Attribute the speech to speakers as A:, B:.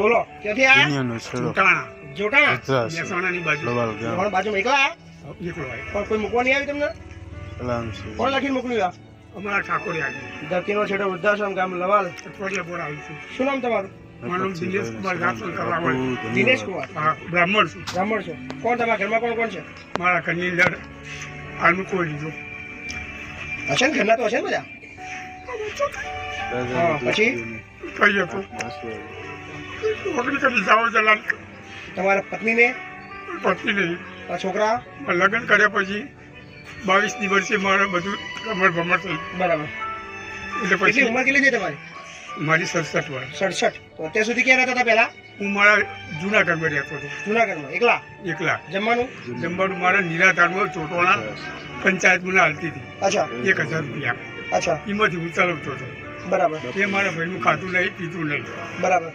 A: બોલો ક્યાંથી આયા?
B: દુનિયાનો છેડો
C: જોટાણા
A: જોટાણા
B: ગુજરાત
C: મહેસાણાની બાજુ
B: લવાલ ગામ
A: તમારા બાજુમાં એકલા આયા?
C: એકલો આવ્યો.
A: પણ કોઈ મૂકવા નહીં આવી તમને?
B: કલામ છે
A: કોણ લખીને મોકલ્યું આ?
C: અમારા ઠાકોરે આવી
A: ધરતીનો છેડો વૃદ્ધાશ્રમ ગામ લવાલ.
C: અઠવાડિયા પર આવી છું.
A: શું નામ તમારું?
C: મારું નામ દિનેશ કુમાર રાઠોડ કરાવળ.
A: દિનેશ કુમાર.
C: હા, બ્રાહ્મણ છું.
A: બ્રાહ્મણ છો. કોણ તમારા ઘરમાં કોણ કોણ છે?
C: મારા ઘરની અંદર હાલનું કોઈ લીધું
A: હશે ને ઘરના તો હશે ને બધા? હા, પછી?
C: કહીએ તો નોકરી કરી જાઓ જલા
A: તમારા પત્નીને
C: પત્ની નહીં.
A: આ છોકરા?
C: લગ્ન કર્યા પછી 22 વર્ષે મારે બધું કમર ભમર થઈ.
A: બરાબર.
C: એટલે
A: કેટલી
C: પછી
A: ઉંમર કેટલી છે તમારી?
C: મારી 67 વર્ષ.
A: 67. તો અત્યાર સુધી ક્યાં રહેતા હતા પહેલા?
C: હું મારા જૂના ઘરમાં રહેતો હતો
A: જુનાગઢમાં એકલા?
C: એકલા.
A: જમવાનું?
C: જમવાનું મારા નિરાધારમાં ચોટોણા પંચાયત મને હાલતી હતી
A: અચ્છા
C: 1000 રૂપિયા.
A: અચ્છા
C: એમાંથી હું ચલાવતો હતો.
A: બરાબર
C: એ મારા ભાઈનું ખાતું નહીં પીતું નહીં.
A: બરાબર.